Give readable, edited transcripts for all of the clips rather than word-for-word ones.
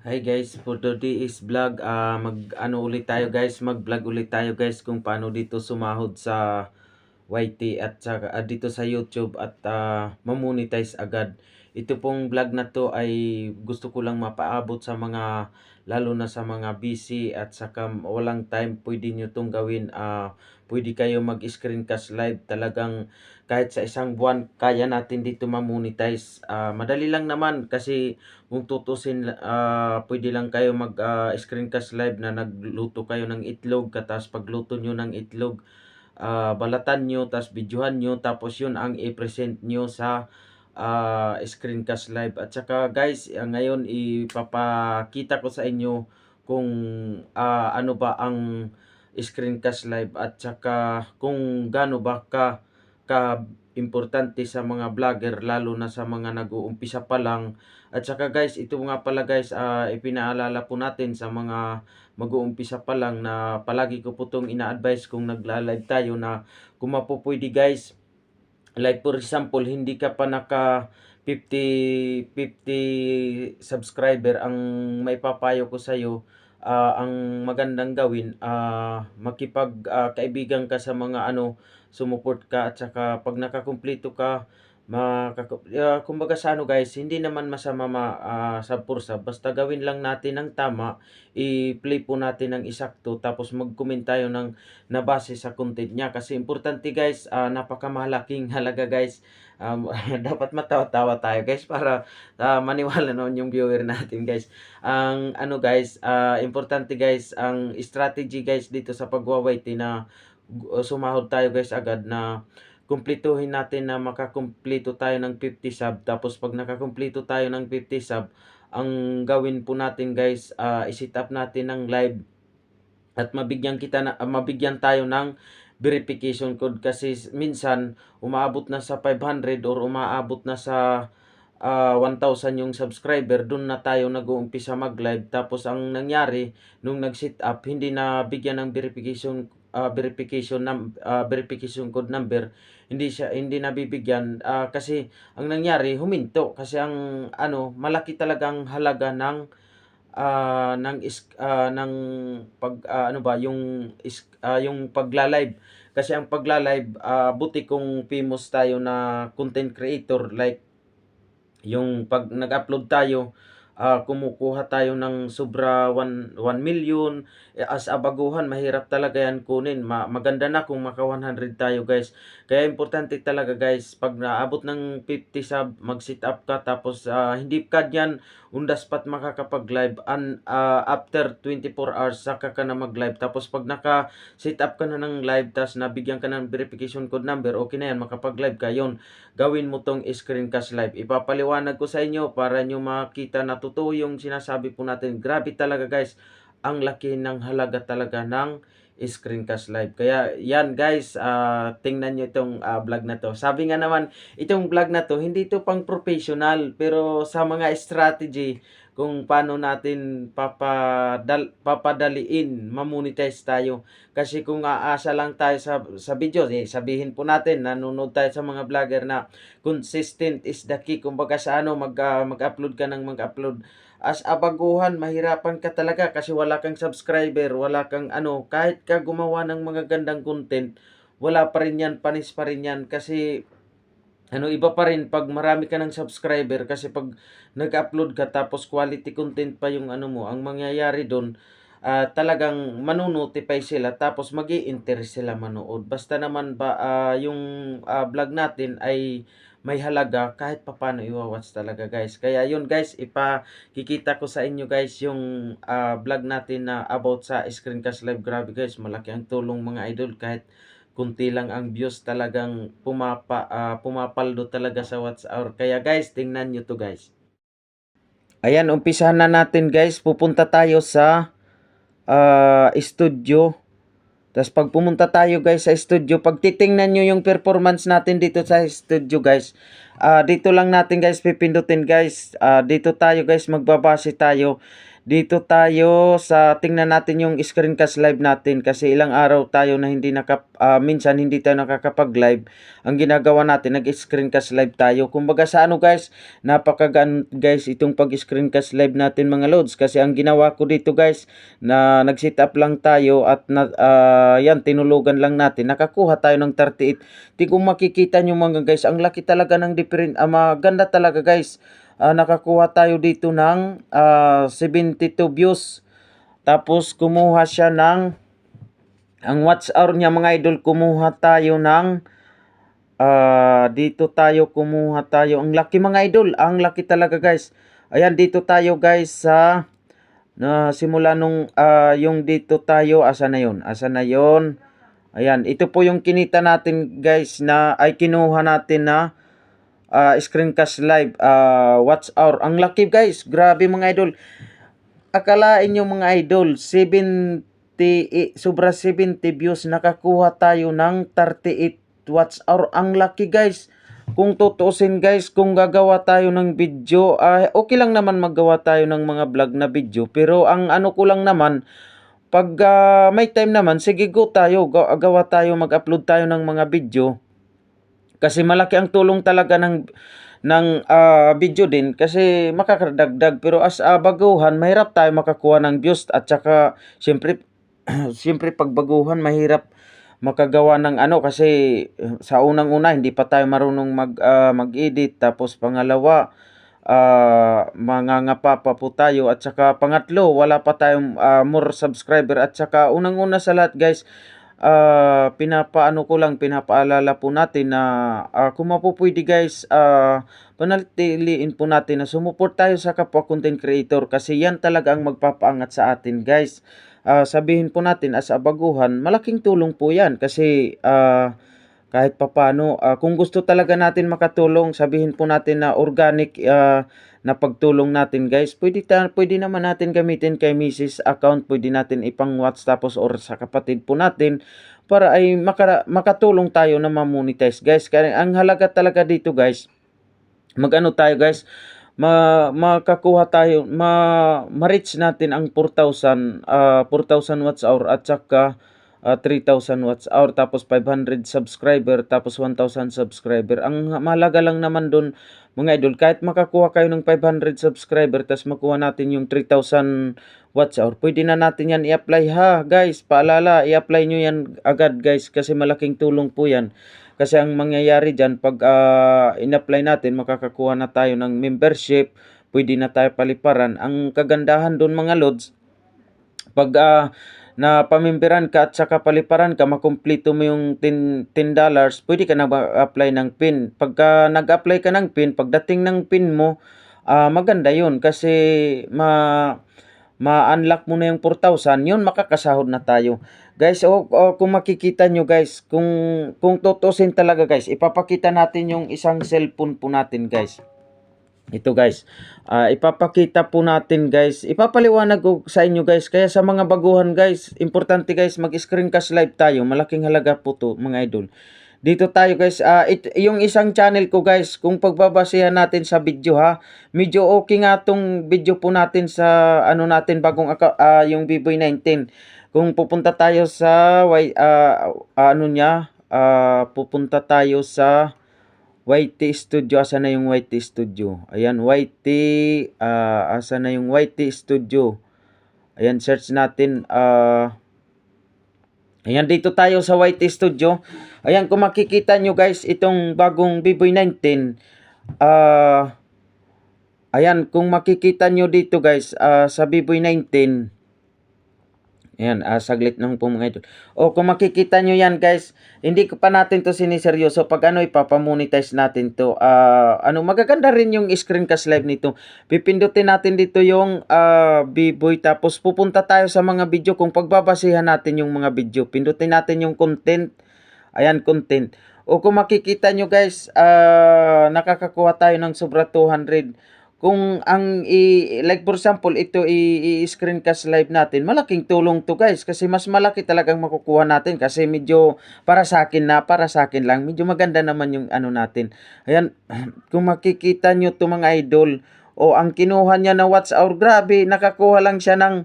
Hi guys, for today's vlog, mag-vlog ulit tayo guys kung paano dito sumahod sa YT at dito sa YouTube at mamonetize agad. Ito pong vlog na to ay gusto ko lang mapaabot sa mga lalo na sa mga busy at saka walang time, pwede nyo tong gawin. Pwede kayo mag-screencast live, talagang kahit sa isang buwan kaya natin dito mamonetize. Madali lang naman kasi kung tutusin, pwede lang kayo mag screencast live na nagluto kayo ng itlog, tapos pagluto nyo ng itlog, balatan nyo, tapos videohan nyo, tapos yun ang i-present nyo sa screencast live. At saka guys, ngayon ipapakita ko sa inyo kung ano ba ang screencast live at saka kung gaano ba ka importante sa mga vlogger, lalo na sa mga nag-uumpisa pa lang. At saka guys, ito nga pala guys, ipinaalala po natin sa mga mag-uumpisa pa lang na palagi ko po itong ina-advise kung nagla-live tayo na kung mapupwede guys, like for example, hindi ka pa naka 50 subscriber, ang may papayo ko sa iyo, ang magandang gawin, makipag kaibigan ka sa mga sumuport ka, at saka pag nakakumpleto ka, kumbaga sa guys, hindi naman masama sub for sub, basta gawin lang natin ng tama, i-play po natin ng isakto, tapos mag-comment tayo ng nabase sa content niya. Kasi importante guys, napakamalaking halaga guys. Dapat matawa-tawa tayo guys para maniwala noon yung viewer natin guys. Ang guys, importante guys, ang strategy guys dito sa pagwawaiti na sumahod tayo guys agad, na kumpletuhin natin na makakumpleto tayo ng 50 sub. Tapos pag nakakumpleto tayo ng 50 sub, ang gawin po natin guys, i-set up natin ng live at mabigyan tayo ng verification code. Kasi minsan umaabot na sa 500 or umaabot na sa 1,000 yung subscriber, dun na tayo nag-uumpisa mag-live. Tapos ang nangyari, nung nag-set up, hindi na bigyan ng verification code number, hindi nabibigyan, kasi ang nangyari, huminto kasi ang malaki talagang halaga ng yung pagla-live. Kasi ang pagla-live, buti kung famous tayo na content creator, like yung pag nag-upload tayo, kumukuha tayo ng sobra 1 million. As a baguhan, mahirap talaga yan kunin. Maganda na kung maka 100 tayo guys. Kaya importante talaga guys, pag naabot ng 50 sub, mag-set up ka, tapos hindi ka dyan on the spot makakapag-live, after 24 hours saka ka na mag-live. Tapos pag naka-set up ka na ng live, tapos nabigyan ka ng verification code number, okay na yan, makapag-live ka. Yun, gawin mo tong screencast live. Ipapaliwanag ko sa inyo para nyo makita na totoo yung sinasabi po natin. Grabe talaga guys, ang laki ng halaga talaga ng screencast live. Kaya yan guys, tingnan nyo itong vlog na to. Sabi nga naman, itong vlog na to, hindi to pang professional, pero sa mga strategy kung paano natin papadaliin, mamonetize tayo. Kasi kung aasa lang tayo sa video, sabihin po natin, nanonood tayo sa mga vlogger na consistent is the key. Kumbaga sa mag-upload ka ng mag-upload. As a baguhan, mahirapan ka talaga kasi wala kang subscriber, wala kang kahit ka gumawa ng mga gandang content, wala pa rin yan, panis pa rin yan. Kasi iba pa rin pag marami ka ng subscriber, kasi pag nag-upload ka tapos quality content pa yung mo, ang mangyayari doon, talagang manonotify sila, tapos magi-interest sila manood. Basta naman ba yung vlog natin ay may halaga, kahit papaano iwa-watch talaga guys. Kaya yun guys, ipakikita ko sa inyo guys yung vlog natin na about sa screencast live. Grabe guys, malaki ang tulong mga idol. Kahit kunti lang ang views, talagang pumapaldo talaga sa watch hour. Kaya guys, tingnan nyo to guys. Ayan, umpisahan na natin guys. Pupunta tayo sa studio. Tapos pag pumunta tayo guys sa studio, pag titingnan nyo yung performance natin dito sa studio guys, Dito lang natin guys pipindutin guys. Dito tayo guys, magbabase tayo. Dito tayo sa tingnan natin yung screencast live natin kasi ilang araw tayo na hindi minsan hindi tayo nakakapag-live. Ang ginagawa natin, nag-screencast live tayo. Kumbaga sa ano guys, napakagaan guys itong pag-screencast live natin mga lods kasi ang ginawa ko dito guys na nag-set up lang tayo at yan tinulugan lang natin. Nakakuha tayo ng 38. Di kung makikita nyo mga guys, ang laki talaga ng different, maganda talaga guys. Nakakuha tayo dito ng 72 views. Tapos kumuha siya ng ang watch hour niya mga idol, kumuha tayo ng dito tayo kumuha tayo. Ang laki mga idol, ang laki talaga guys. Ayan, dito tayo guys sa simula nung yung dito tayo, asa na yon. Ayan, ito po yung kinita natin guys na ay kinuha natin na screencast live watch hour. Ang laki guys, grabe mga idol. Akalain nyo mga idol, 70 sobra 70 views, nakakuha tayo ng 38 watch hour. Ang laki guys. Kung tutuusin guys, kung gagawa tayo ng video, okay lang naman maggawa tayo ng mga vlog na video, pero ang ano ko lang naman, pag may time naman, sige go tayo, gawa tayo, mag-upload tayo ng mga video. Kasi malaki ang tulong talaga ng video din kasi makakadagdag, pero as baguhan mahirap tayo makakuha ng views at saka siyempre siyempre pag baguhan mahirap makagawa ng ano kasi sa unang-una hindi pa tayo marunong mag-edit, tapos pangalawa mangangapa pa po tayo, at saka pangatlo wala pa tayong more subscriber, at saka unang-una sa lahat guys, pinapaalala po natin na kung mapupwede guys, panatiliin po natin na sumuport tayo sa kapwa content creator kasi yan talaga ang magpapaangat sa atin guys. Sabihin po natin as a baguhan, malaking tulong po yan kasi kahit papano, kung gusto talaga natin makatulong, sabihin po natin na organic na pagtulong natin guys, pwede naman natin gamitin kay Mrs. account, pwede natin ipang watch tapos or sa kapatid po natin para ay makatulong tayo na ma-monetize guys. Kaya ang halaga talaga dito guys, magano tayo guys, makakuha tayo, ma-reach natin ang 4,000 watts hour at saka 3,000 watts hour, tapos 500 subscriber, tapos 1,000 subscriber. Ang mahalaga lang naman doon mga idol, kahit makakuha kayo ng 500 subscriber tapos makuha natin yung 3,000 watts hour, pwede na natin yan i-apply ha guys. Paalala, i-apply nyo yan agad guys kasi malaking tulong po yan. Kasi ang mangyayari dyan, pag in-apply natin, makakakuha na tayo ng membership, pwede na tayo paliparan. Ang kagandahan doon mga lods, pag na pamimpiran ka at saka paliparan ka, makumpleto mo yung $10, pwede ka nag-apply ng PIN. Pagka nag-apply ka ng PIN, pagdating ng PIN mo, maganda yun kasi ma-unlock mo na yung 4,000, yun makakasahod na tayo. Guys, kung makikita nyo guys, kung tutusin talaga guys, ipapakita natin yung isang cellphone po natin guys. Ito guys, ipapakita po natin guys, ipapaliwanag ko sa inyo guys, kaya sa mga baguhan guys, importante guys, mag-screencast live tayo, malaking halaga po to mga idol. Dito tayo guys, yung isang channel ko guys, kung pagbabasehan natin sa video ha, medyo okay nga tong video po natin sa ano natin, bagong yung Biboy 19. Kung pupunta tayo sa pupunta tayo sa YT Studio. Asa na yung YT Studio? Ayan, YT, asa na yung YT Studio? Ayan, search natin. Ayan, dito tayo sa YT Studio. Ayan, kung makikita nyo guys, itong bagong Biboy 19. Ayan, kung makikita nyo dito guys, sa Biboy 19. Ayan, saglit lang po mga idol. Kung makikita nyo yan guys, hindi ko pa natin to siniseryoso. Pag ipapamonetize natin to. Magaganda rin yung screencast live nito. Pipindutin natin dito yung Biboy, tapos pupunta tayo sa mga video. Kung pagbabasihan natin yung mga video, pindutin natin yung content. Ayan, content. Kung makikita nyo guys, nakakakuha tayo ng sobra 200. kung like for example, ito i-screencast live natin, malaking tulong to guys, kasi mas malaki talagang makukuha natin, kasi medyo para sa akin lang, medyo maganda naman yung ano natin. Ayan, kung makikita nyo to mga idol, o ang kinuha niya na watch hour, grabe, nakakuha lang siya ng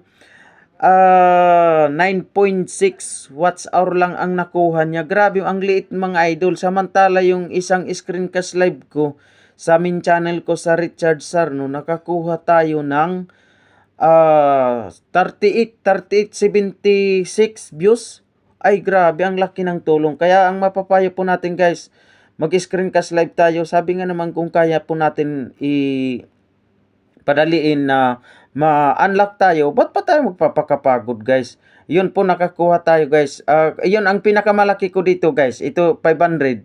9.6 watts hour lang ang nakuha niya. Grabe, ang liit mga idol. Samantala yung isang screencast live ko sa main channel ko sa Richard Sarno, nakakuha tayo ng 76 views. Ay grabe, ang laki ng tulong. Kaya ang mapapayo po natin guys, mag-screencast live tayo. Sabi nga naman, kung kaya po natin padaliin na ma-unlock tayo, ba't pa tayo magpapakapagod guys? Yun po, nakakuha tayo guys. Yun ang pinakamalaki ko dito guys. Ito 500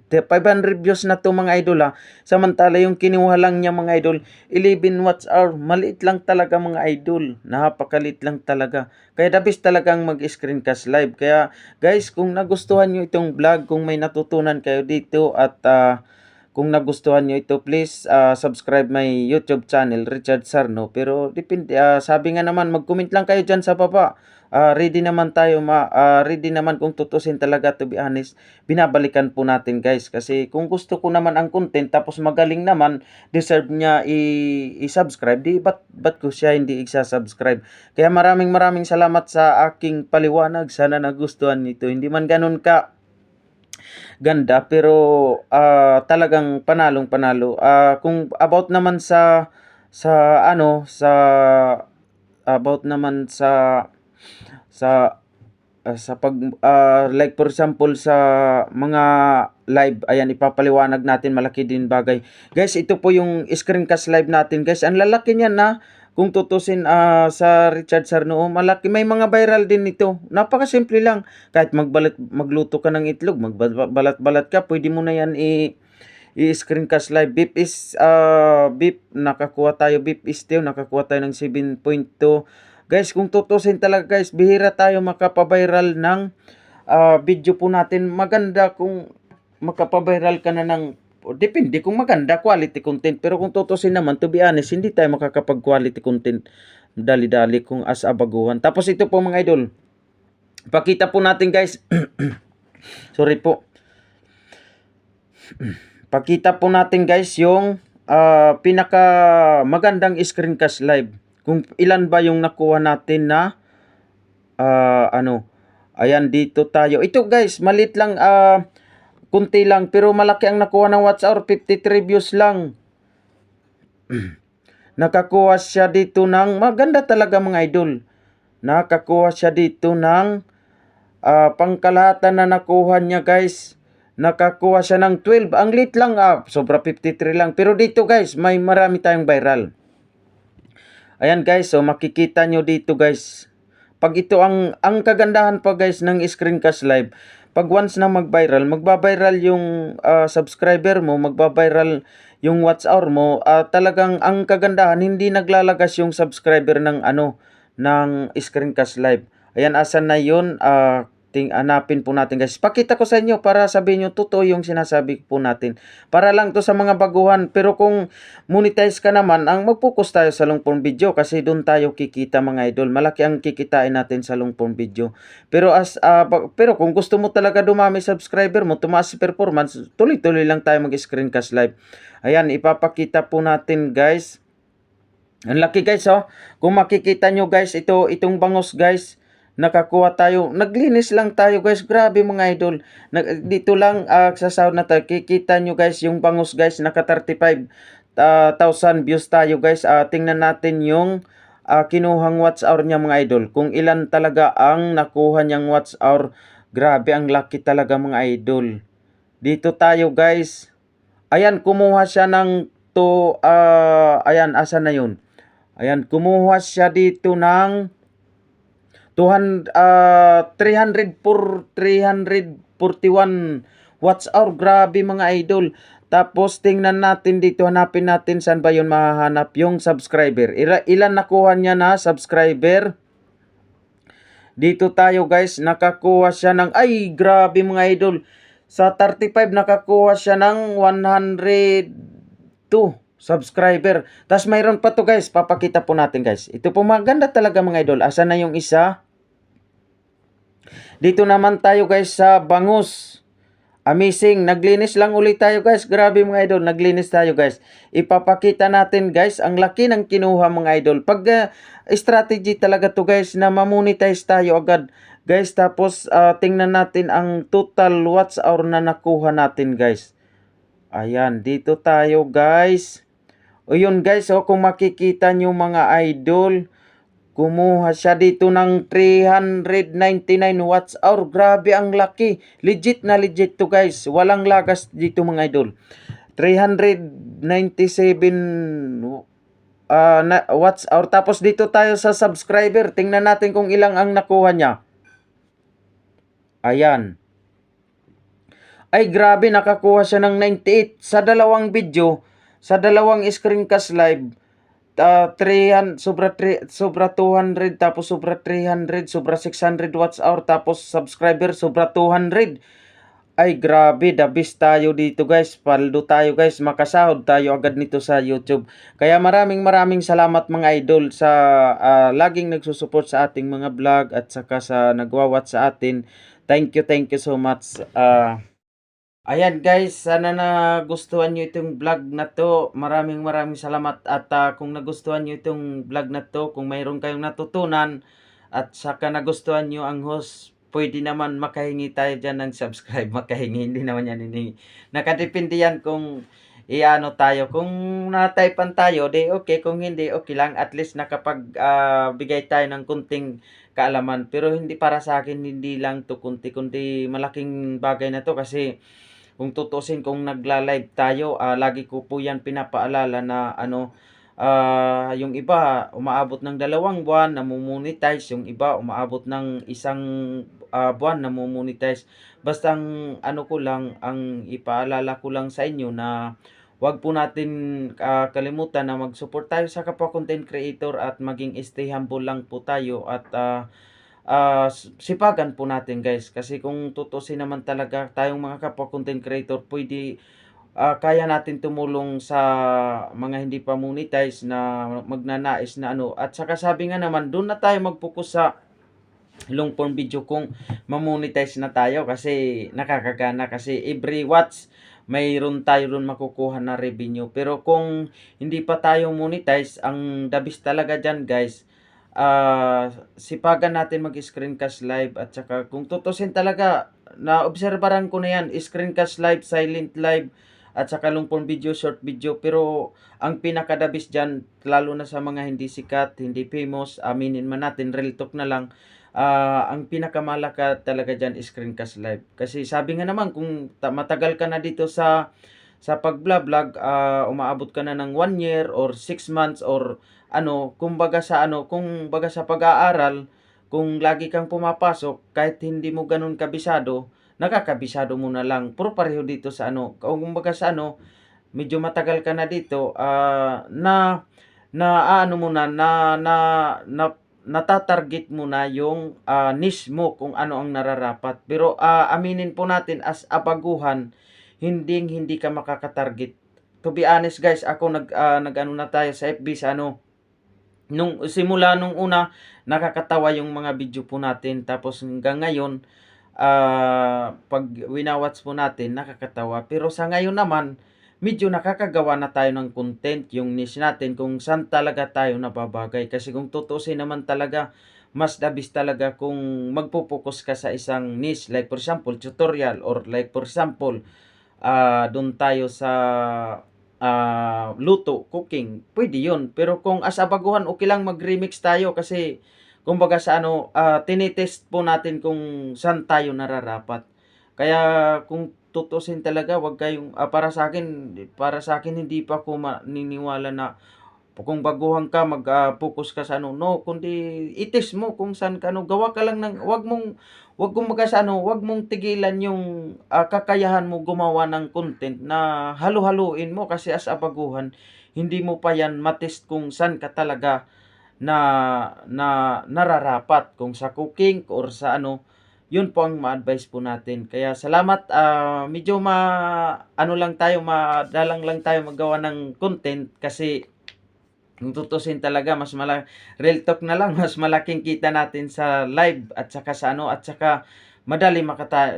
views na to mga idol ha. Samantala yung kinuha lang niya mga idol, 11 watts hour. Maliit lang talaga mga idol. Napakaliit lang talaga. Kaya the best talagang mag-screencast live. Kaya guys, kung nagustuhan nyo itong vlog, kung may natutunan kayo dito, at kung nagustuhan nyo ito, please subscribe my YouTube channel, Richard Sarno. Pero depende, sabi nga naman, mag-comment lang kayo dyan sa baba. Ready naman tayo, ready naman kung tutusin talaga, to be honest. Binabalikan po natin guys. Kasi kung gusto ko naman ang content, tapos magaling naman, deserve niya i-subscribe, di ba't ko siya hindi i-subscribe? Kaya maraming salamat sa aking paliwanag. Sana nagustuhan nito. Hindi man ganun ka ganda, pero talagang panalong-panalo. Kung about naman about naman sa pag like for example sa mga live, ayan, ipapaliwanag natin, malaki din bagay. Guys, ito po yung screencast live natin guys. Ang lalaki niyan na, kung tutusin sa Richard Sarno, malaki, may mga viral din ito. Napakasimple lang. Kahit magluto ka ng itlog, magbalat-balat ka, pwede mo na yan i-screencast live. Beef, nakakuha tayo, beef stew, nakakuha tayo ng 7.2. Guys, kung tutusin talaga guys, bihira tayo makapaviral ng video po natin. Maganda kung makapaviral ka na ng, depende kung maganda, quality content. Pero kung tutusin naman, to be honest, hindi tayo makakapag-quality content dali-dali kung as a baguhan. Tapos ito po mga idol, pakita po natin guys. Sorry po. Pakita po natin guys yung pinaka magandang screencast live. Kung ilan ba yung nakuha natin na ayan, dito tayo. Ito guys, malit lang, kunti lang, pero malaki ang nakuha ng watch hour. 53 views lang. Nakakuha siya dito ng, maganda talaga mga idol. Nakakuha siya dito ng pangkalahatan na nakuha niya guys. Nakakuha siya ng 12. Ang lit lang, sobra 53 lang. Pero dito guys, may marami tayong viral. Ayan guys, so makikita nyo dito guys. Pag ito ang kagandahan pa guys ng screencast live, pag once na mag-viral, magba-viral yung subscriber mo, magba-viral yung watch hour mo, talagang ang kagandahan, hindi naglalagas yung subscriber ng ng screencast live. Ayan, asan na yun? Hanapin po natin guys. Pakita ko sa inyo para sabihin nyo totoo yung sinasabi po natin. Para lang to sa mga baguhan. Pero kung monetize ka naman, ang mag-focus tayo sa long form video, kasi doon tayo kikita mga idol. Malaki ang kikitain natin sa long form video. Pero pero kung gusto mo talaga dumami subscriber mo, tumaas si performance, tuloy-tuloy lang tayo mag-screencast live. Ayan, ipapakita po natin guys. Ang laki guys, oh. Kung makikita nyo guys, itong bangus guys, nakakuha tayo, naglinis lang tayo guys. Grabe mga idol, dito lang sa sahod na tayo, kikita nyo guys yung bangus guys, naka 35,000 views tayo guys. Tingnan natin yung kinuhang watch hour niya mga idol, kung ilan talaga ang nakuha niyang watch hour. Grabe, ang laki talaga mga idol. Dito tayo guys, ayan, kumuha siya ng ayan, asa na yun? Ayan, kumuha siya dito ng 341 watts hour. Grabe mga idol. Tapos tingnan natin dito, hanapin natin saan ba yun mahahanap yung subscriber. Ilan nakuha niya na subscriber? Dito tayo guys, nakakuha siya ng, ay grabe mga idol, sa 35 nakakuha siya ng 102. subscriber. Tas mayroon pa to guys, papakita po natin guys. Ito po maganda talaga mga idol. Asa na yung isa? Dito naman tayo guys sa bangus. Amazing. Naglinis lang ulit tayo guys. Grabe mga idol. Naglinis tayo guys. Ipapakita natin guys ang laki ng kinuha mga idol. Pag strategy talaga to guys na mamonetize tayo agad. Guys tapos tingnan natin ang total watch hour na nakuha natin guys. Ayan. Dito tayo guys. O yun guys. O kung makikita nyo mga idol. Kumuha siya dito ng 399 watts hour. Grabe ang laki. Legit na legit to guys. Walang lagas dito mga idol. 397 watts hour. Tapos dito tayo sa subscriber. Tingnan natin kung ilang ang nakuha niya. Ayan. Ay grabe, nakakuha siya ng 98 sa dalawang video. Sa dalawang screencast live. 300, sobra 200, tapos sobra 300, sobra 600 watts hour, tapos subscriber sobra 200. Ay grabe, the best tayo dito guys. Paldo tayo guys, makasahod tayo agad nito sa YouTube. Kaya maraming salamat mga idol sa laging nagsusupport sa ating mga vlog at saka sa nagwawatch sa atin. Thank you so much. Ayan guys, sana nagustuhan nyo itong vlog na to. Maraming salamat at kung nagustuhan nyo itong vlog na to, kung mayroon kayong natutunan at saka nagustuhan nyo ang host, pwede naman makahingi tayo dyan ng subscribe. Makahingi, hindi naman yan hinihingi. Nakadepende yan kung iano tayo. Kung nataypan tayo, di okay. Kung hindi, okay lang. At least nakapag-bigay tayo ng kunting kaalaman. Pero hindi para sa akin, hindi lang to kunti, kundi malaking bagay na to kasi kung tutusin, kung nagla-live tayo, lagi ko po yan pinapaalala na yung iba umaabot ng 2 buwan na monetize, yung iba umaabot ng 1 buwan na monetize. Basta ang ko lang, ang ipaalala ko lang sa inyo na wag po natin kalimutan na mag-support tayo sa kapwa content creator at maging stay humble lang po tayo at sipagan po natin guys, kasi kung tutusin naman talaga tayong mga kapwa content creator, pwede kaya natin tumulong sa mga hindi pa monetize na magnanais na at saka sabi nga naman, doon na tayo mag-focus sa long form video kung mamonetize na tayo kasi nakakagana, kasi every watch mayroon tayo ron makukuha na revenue. Pero kung hindi pa tayo monetize, ang dabis talaga dyan guys, sipagan natin mag-screencast live at saka kung tutusin talaga, na-obserbaran ko na yan, screencast live, silent live, at saka long form video, short video. Pero ang pinakadabis dyan, lalo na sa mga hindi sikat, hindi famous, aminin man natin, real talk na lang, ang pinakamalaka talaga dyan is screencast live. Kasi sabi nga naman, kung matagal ka na dito sa pag-vlog, umaabot ka na ng 1 year or 6 months or kumbaga sa pag-aaral, kung lagi kang pumapasok, kahit hindi mo ganun kabisado, nakakabisado mo na lang. Pero pareho dito sa kumbaga sa medyo matagal ka na dito, natatarget mo na yung niche mo kung ano ang nararapat. Pero aminin po natin as a baguhan, hindi ka makakatarget. To be honest guys, ako nag-ano na tayo sa FB sa nung una, nakakatawa yung mga video po natin, tapos hanggang ngayon pag winawatch po natin, nakakatawa. Pero sa ngayon naman, medyo nakakagawa na tayo ng content, yung niche natin, kung saan talaga tayo nababagay. Kasi kung tutusin naman talaga, mas dabis talaga kung magpo-focus ka sa isang niche. Like for example, tutorial, or like for example, doon tayo sa luto, cooking, pwede yun. Pero kung as a baguhan, okay lang mag-remix tayo kasi kumbaga sa tinitest po natin kung saan tayo nararapat. Kaya kung tutusin talaga, wag kayong para sa akin hindi pa ako maniniwala na kung baguhan ka mag-focus ka sa no, kundi itest mo kung saan ka gawa ka lang ng wag mong tigilan yung kakayahan mo gumawa ng content na halu-haluin mo, kasi as a baguhan hindi mo pa yan matest kung saan ka talaga na nararapat, kung sa cooking or sa Yun po ang ma-advice po natin. Kaya salamat, medyo ano lang tayo, madalang lang tayo magawa ng content kasi kung tutuusin talaga real talk na lang, mas malaking kita natin sa live at saka sa ano, at saka madali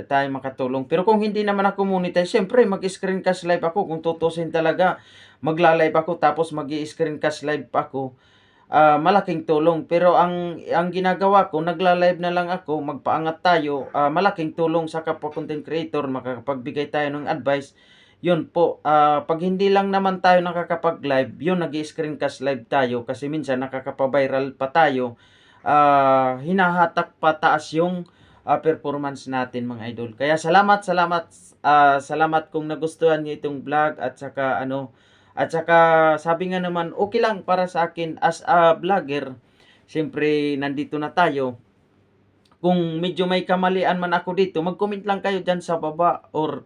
tayo makatulong. Pero kung hindi naman ako monetize, siyempre mag-screencast live ako. Kung tutuusin talaga, magla-live ako tapos mag-i-screencast live pa ako, malaking tulong. Pero ang ginagawa ko, nagla-live na lang ako, magpaangat tayo, malaking tulong sa kapwa content creator, makakapagbigay tayo ng advice. Yun po, 'pag hindi lang naman tayo nakakapag-live, yun nag-i-screencast live tayo kasi minsan nakakapa-viral pa tayo, hinahatak pataas yung, performance natin mga idol. Kaya salamat, salamat, salamat kung nagustuhan niyo itong vlog at saka ano, at saka sabi nga naman, okay lang para sa akin as a vlogger, siyempre nandito na tayo. Kung medyo may kamalian man ako dito, mag-comment lang kayo diyan sa baba, or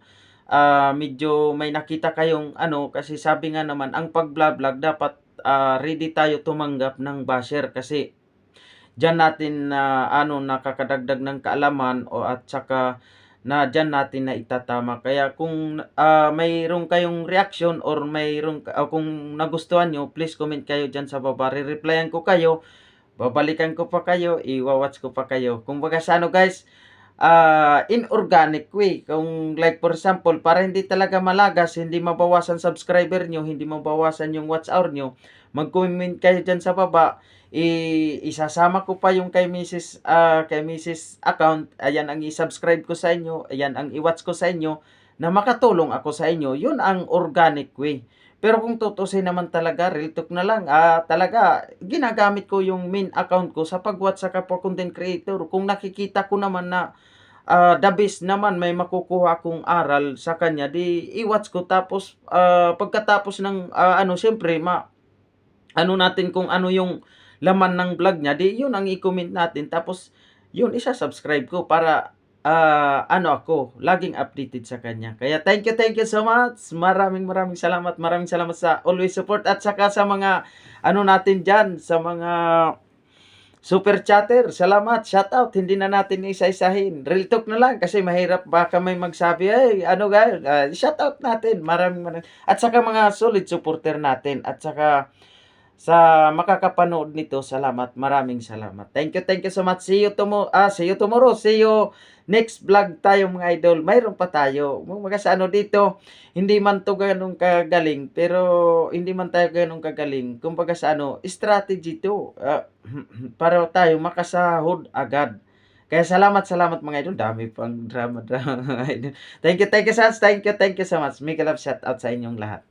medyo may nakita kayong ano, kasi sabi nga naman ang pag-vlog dapat, ready tayo tumanggap ng basher kasi diyan natin na ano, nakakadagdag ng kaalaman o at saka na diyan natin na itatama. Kaya kung, mayroon kayong reaction or kung nagustuhan niyo, please comment kayo diyan sa baba. Re-replyan ko kayo, babalikan ko pa kayo, iwa-watch ko pa kayo. Kumbaga sa ano guys, in organic way. Kung like for example, para hindi talaga malagas, hindi mabawasan subscriber nyo, hindi mabawasan yung watch hour nyo, mag-comment kayo dyan sa baba. Isasama ko pa yung kay Mrs. account. Ayan ang i-subscribe ko sa inyo. Ayan ang i-watch ko sa inyo na makatulong ako sa inyo. Yun ang organic way. Pero kung tutusin naman talaga, real talk na lang, talaga, ginagamit ko yung main account ko sa pag-watch sa kapwa content creator. Kung nakikita ko naman na the best naman, may makukuha akong aral sa kanya, di i-watch ko. Tapos, pagkatapos ng, ano, siyempre, ano natin kung ano yung laman ng vlog niya, di yun ang i-comment natin. Tapos, yun, isa-subscribe ko para, ano ako, laging updated sa kanya. Kaya thank you so much. Maraming salamat. Maraming salamat sa always support at saka sa mga, ano natin dyan, sa mga super chatter, salamat, shoutout, hindi na natin isa-isahin. Real talk na lang kasi mahirap baka may magsabi, ay ano guys, shoutout natin, maraming. At saka mga solid supporter natin, at saka sa makakapanood nito, salamat, maraming salamat. Thank you so much. See you tomorrow. See you next vlog tayo mga idol. Mayroon pa tayo. Mga sa ano dito, hindi man to ganun kagaling, pero hindi man tayo ganun kagaling. Kumbaga sa ano, strategy to. Para tayo makasahod agad. Kaya salamat mga idol. Dami pang drama. Thank you so much. Thank you so much. Make a love shout out sa inyong lahat.